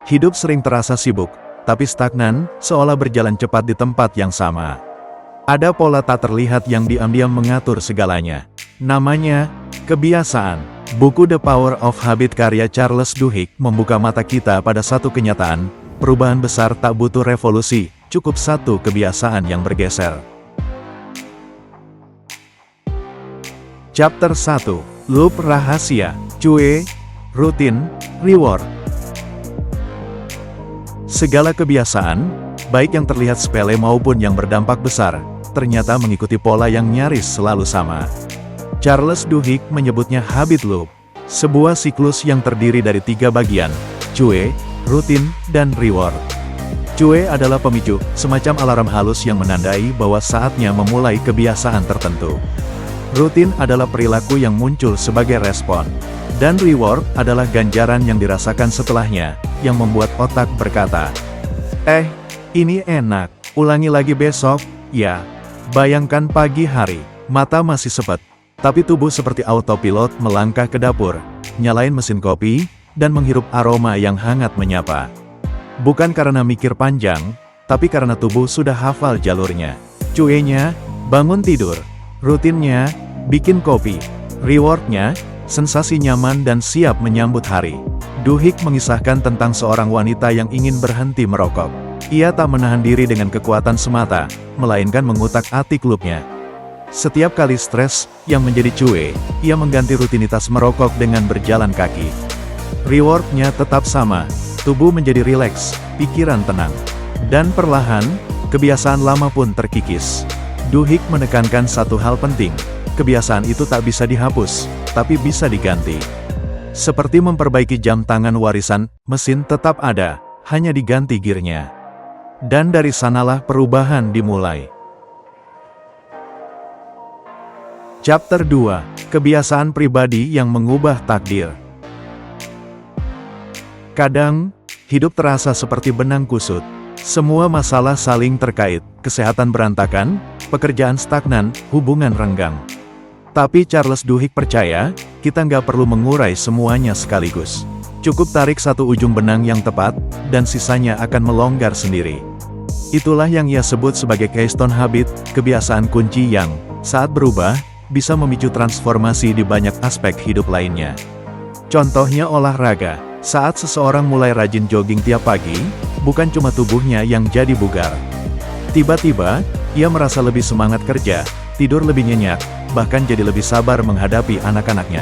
Hidup sering terasa sibuk, tapi stagnan, seolah berjalan cepat di tempat yang sama. Ada pola tak terlihat yang diam-diam mengatur segalanya. Namanya, kebiasaan. Buku The Power of Habit karya Charles Duhigg membuka mata kita pada satu kenyataan, perubahan besar tak butuh revolusi, cukup satu kebiasaan yang bergeser. Chapter 1, Loop Rahasia, Cue, Rutin, Reward. Segala kebiasaan, baik yang terlihat sepele maupun yang berdampak besar, ternyata mengikuti pola yang nyaris selalu sama. Charles Duhigg menyebutnya habit loop, sebuah siklus yang terdiri dari 3 bagian, cue, rutin, dan reward. Cue adalah pemicu, semacam alarm halus yang menandai bahwa saatnya memulai kebiasaan tertentu. Rutin adalah perilaku yang muncul sebagai respon. Dan reward adalah ganjaran yang dirasakan setelahnya, yang membuat otak berkata, ini enak, ulangi lagi besok, ya. Bayangkan pagi hari, mata masih sepet, tapi tubuh seperti autopilot melangkah ke dapur, nyalain mesin kopi, dan menghirup aroma yang hangat menyapa. Bukan karena mikir panjang, tapi karena tubuh sudah hafal jalurnya. Cuenya, bangun tidur. Rutinnya, bikin kopi. Rewardnya, sensasi nyaman dan siap menyambut hari. Duhigg mengisahkan tentang seorang wanita yang ingin berhenti merokok. Ia tak menahan diri dengan kekuatan semata, melainkan mengutak-atik loopnya. Setiap kali stres yang menjadi cue, ia mengganti rutinitas merokok dengan berjalan kaki. Rewardnya tetap sama, tubuh menjadi rileks, pikiran tenang. Dan perlahan, kebiasaan lama pun terkikis. Duhigg menekankan satu hal penting, kebiasaan itu tak bisa dihapus, tapi bisa diganti. Seperti memperbaiki jam tangan warisan, mesin tetap ada, hanya diganti gearnya. Dan dari sanalah perubahan dimulai. Chapter 2, Kebiasaan Pribadi yang Mengubah Takdir. Kadang, hidup terasa seperti benang kusut. Semua masalah saling terkait, kesehatan berantakan, pekerjaan stagnan, hubungan renggang. Tapi Charles Duhigg percaya, kita nggak perlu mengurai semuanya sekaligus. Cukup tarik satu ujung benang yang tepat, dan sisanya akan melonggar sendiri. Itulah yang ia sebut sebagai keystone habit, kebiasaan kunci yang, saat berubah, bisa memicu transformasi di banyak aspek hidup lainnya. Contohnya olahraga. Saat seseorang mulai rajin jogging tiap pagi, bukan cuma tubuhnya yang jadi bugar. Tiba-tiba, ia merasa lebih semangat kerja, tidur lebih nyenyak, bahkan jadi lebih sabar menghadapi anak-anaknya.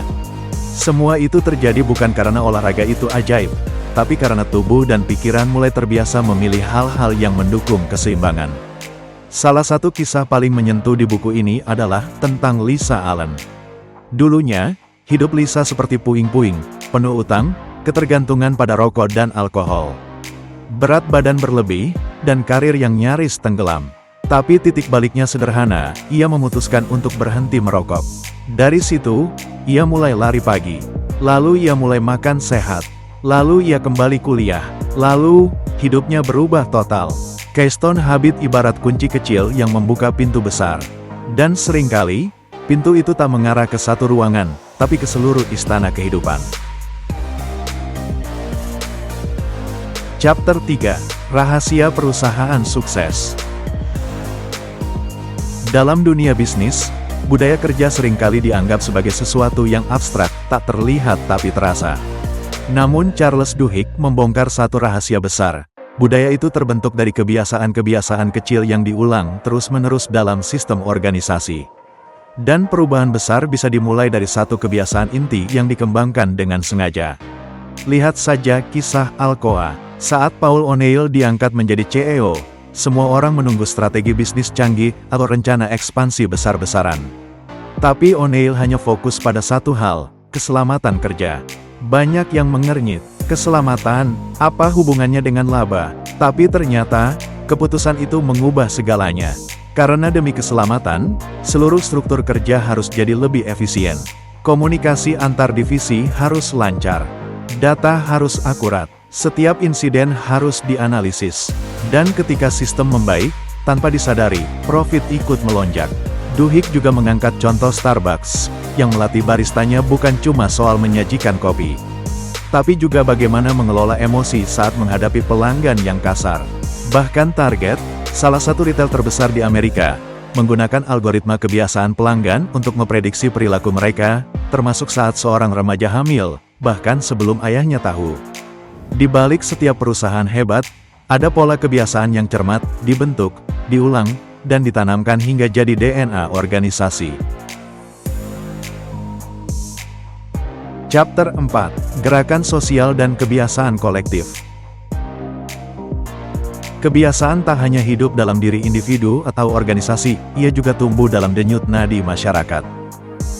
Semua itu terjadi bukan karena olahraga itu ajaib, tapi karena tubuh dan pikiran mulai terbiasa memilih hal-hal yang mendukung keseimbangan. Salah satu kisah paling menyentuh di buku ini adalah tentang Lisa Allen. Dulunya, hidup Lisa seperti puing-puing, penuh utang, ketergantungan pada rokok dan alkohol. Berat badan berlebih, dan karir yang nyaris tenggelam. Tapi titik baliknya sederhana, ia memutuskan untuk berhenti merokok. Dari situ, ia mulai lari pagi. Lalu ia mulai makan sehat. Lalu ia kembali kuliah. Lalu, hidupnya berubah total. Keystone habit ibarat kunci kecil yang membuka pintu besar. Dan seringkali, pintu itu tak mengarah ke satu ruangan, tapi ke seluruh istana kehidupan. Chapter 3, Rahasia Perusahaan Sukses. Dalam dunia bisnis, budaya kerja seringkali dianggap sebagai sesuatu yang abstrak, tak terlihat tapi terasa. Namun Charles Duhigg membongkar satu rahasia besar. Budaya itu terbentuk dari kebiasaan-kebiasaan kecil yang diulang terus-menerus dalam sistem organisasi. Dan perubahan besar bisa dimulai dari satu kebiasaan inti yang dikembangkan dengan sengaja. Lihat saja kisah Alcoa. Saat Paul O'Neill diangkat menjadi CEO, semua orang menunggu strategi bisnis canggih atau rencana ekspansi besar-besaran. Tapi O'Neill hanya fokus pada satu hal, keselamatan kerja. Banyak yang mengernyit, keselamatan, apa hubungannya dengan laba? Tapi ternyata, keputusan itu mengubah segalanya. Karena demi keselamatan, seluruh struktur kerja harus jadi lebih efisien. Komunikasi antar divisi harus lancar. Data harus akurat. Setiap insiden harus dianalisis. Dan ketika sistem membaik, tanpa disadari, profit ikut melonjak. Duhigg juga mengangkat contoh Starbucks, yang melatih baristanya bukan cuma soal menyajikan kopi. tapi juga bagaimana mengelola emosi saat menghadapi pelanggan yang kasar. Bahkan Target, salah satu retail terbesar di Amerika, menggunakan algoritma kebiasaan pelanggan untuk memprediksi perilaku mereka, termasuk saat seorang remaja hamil, bahkan sebelum ayahnya tahu. Di balik setiap perusahaan hebat, ada pola kebiasaan yang cermat, dibentuk, diulang, dan ditanamkan hingga jadi DNA organisasi. Chapter 4. Gerakan Sosial dan Kebiasaan Kolektif. Kebiasaan tak hanya hidup dalam diri individu atau organisasi, ia juga tumbuh dalam denyut nadi masyarakat.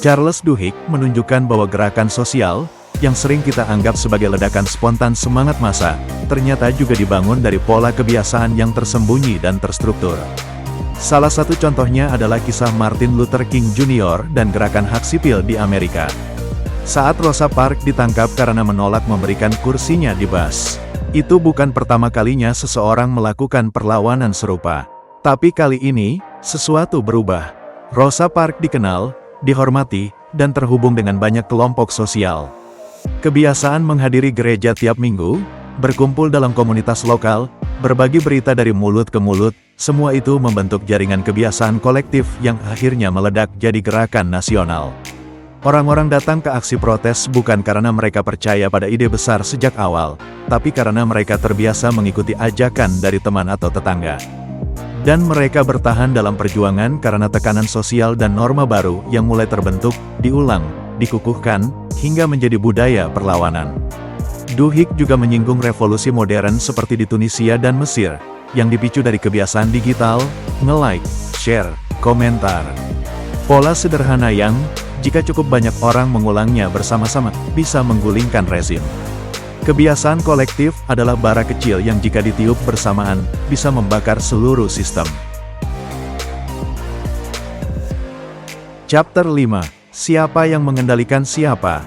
Charles Duhigg menunjukkan bahwa gerakan sosial, yang sering kita anggap sebagai ledakan spontan semangat massa, ternyata juga dibangun dari pola kebiasaan yang tersembunyi dan terstruktur. Salah satu contohnya adalah kisah Martin Luther King Jr. dan gerakan hak sipil di Amerika. Saat Rosa Parks ditangkap karena menolak memberikan kursinya di bus. Itu bukan pertama kalinya seseorang melakukan perlawanan serupa. Tapi kali ini, sesuatu berubah. Rosa Parks dikenal, dihormati, dan terhubung dengan banyak kelompok sosial. Kebiasaan menghadiri gereja tiap minggu, berkumpul dalam komunitas lokal, berbagi berita dari mulut ke mulut, semua itu membentuk jaringan kebiasaan kolektif yang akhirnya meledak jadi gerakan nasional. Orang-orang datang ke aksi protes bukan karena mereka percaya pada ide besar sejak awal, tapi karena mereka terbiasa mengikuti ajakan dari teman atau tetangga. Dan mereka bertahan dalam perjuangan karena tekanan sosial dan norma baru yang mulai terbentuk, diulang, dikukuhkan, hingga menjadi budaya perlawanan. Duhigg juga menyinggung revolusi modern seperti di Tunisia dan Mesir, yang dipicu dari kebiasaan digital, nge-like, share, komentar. Pola sederhana yang, jika cukup banyak orang mengulangnya bersama-sama, bisa menggulingkan rezim. Kebiasaan kolektif adalah bara kecil yang jika ditiup bersamaan, bisa membakar seluruh sistem. Chapter 5. Siapa yang mengendalikan siapa?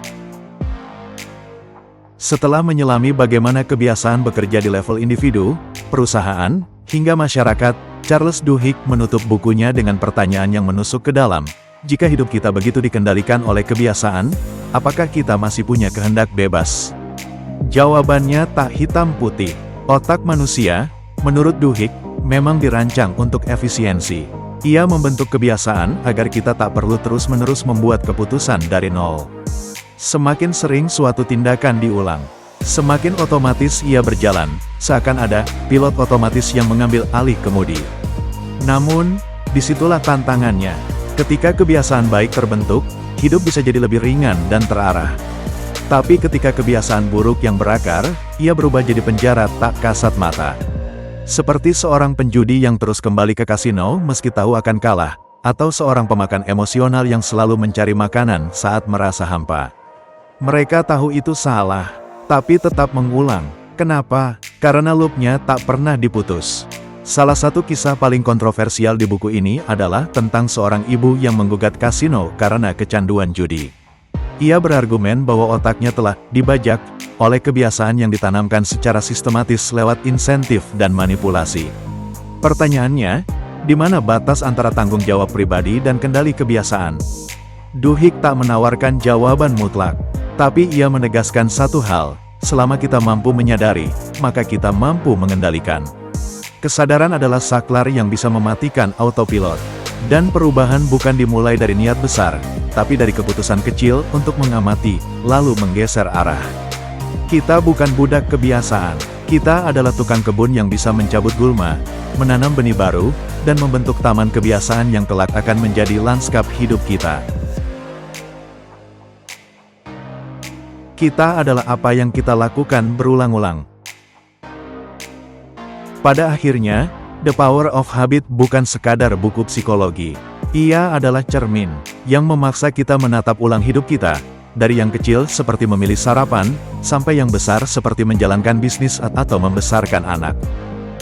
Setelah menyelami bagaimana kebiasaan bekerja di level individu, perusahaan, hingga masyarakat, Charles Duhigg menutup bukunya dengan pertanyaan yang menusuk ke dalam. Jika hidup kita begitu dikendalikan oleh kebiasaan, apakah kita masih punya kehendak bebas? Jawabannya tak hitam putih. Otak manusia, menurut Duhigg, memang dirancang untuk efisiensi. Ia membentuk kebiasaan agar kita tak perlu terus-menerus membuat keputusan dari nol. Semakin sering suatu tindakan diulang, semakin otomatis ia berjalan, seakan ada pilot otomatis yang mengambil alih kemudi. Namun, disitulah tantangannya. Ketika kebiasaan baik terbentuk, hidup bisa jadi lebih ringan dan terarah. Tapi ketika kebiasaan buruk yang berakar, ia berubah jadi penjara tak kasat mata. Seperti seorang penjudi yang terus kembali ke kasino meski tahu akan kalah, atau seorang pemakan emosional yang selalu mencari makanan saat merasa hampa. Mereka tahu itu salah, tapi tetap mengulang. Kenapa? Karena loopnya tak pernah diputus. Salah satu kisah paling kontroversial di buku ini adalah tentang seorang ibu yang menggugat kasino karena kecanduan judi. Ia berargumen bahwa otaknya telah dibajak oleh kebiasaan yang ditanamkan secara sistematis lewat insentif dan manipulasi. Pertanyaannya, di mana batas antara tanggung jawab pribadi dan kendali kebiasaan? Duhigg tak menawarkan jawaban mutlak, tapi ia menegaskan satu hal, selama kita mampu menyadari, maka kita mampu mengendalikan. Kesadaran adalah saklar yang bisa mematikan autopilot. Dan perubahan bukan dimulai dari niat besar, tapi dari keputusan kecil untuk mengamati, lalu menggeser arah. Kita bukan budak kebiasaan. Kita adalah tukang kebun yang bisa mencabut gulma, menanam benih baru, dan membentuk taman kebiasaan yang kelak akan menjadi lanskap hidup kita. Kita adalah apa yang kita lakukan berulang-ulang. Pada akhirnya, The Power of Habit bukan sekadar buku psikologi. Ia adalah cermin yang memaksa kita menatap ulang hidup kita, dari yang kecil seperti memilih sarapan, sampai yang besar seperti menjalankan bisnis atau membesarkan anak.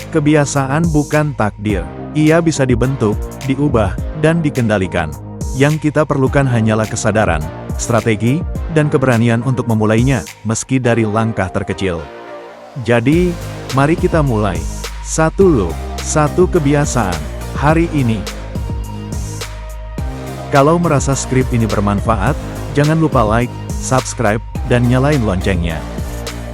Kebiasaan bukan takdir. Ia bisa dibentuk, diubah, dan dikendalikan. Yang kita perlukan hanyalah kesadaran, strategi, dan keberanian untuk memulainya, meski dari langkah terkecil. Jadi, mari kita mulai. Satu loop, satu kebiasaan, hari ini. Kalau merasa skrip ini bermanfaat, jangan lupa like, subscribe, dan nyalain loncengnya.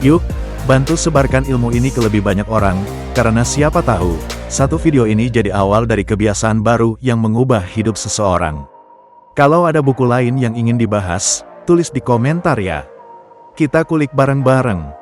Yuk, bantu sebarkan ilmu ini ke lebih banyak orang, karena siapa tahu, satu video ini jadi awal dari kebiasaan baru yang mengubah hidup seseorang. Kalau ada buku lain yang ingin dibahas, tulis di komentar ya. Kita kulik bareng-bareng.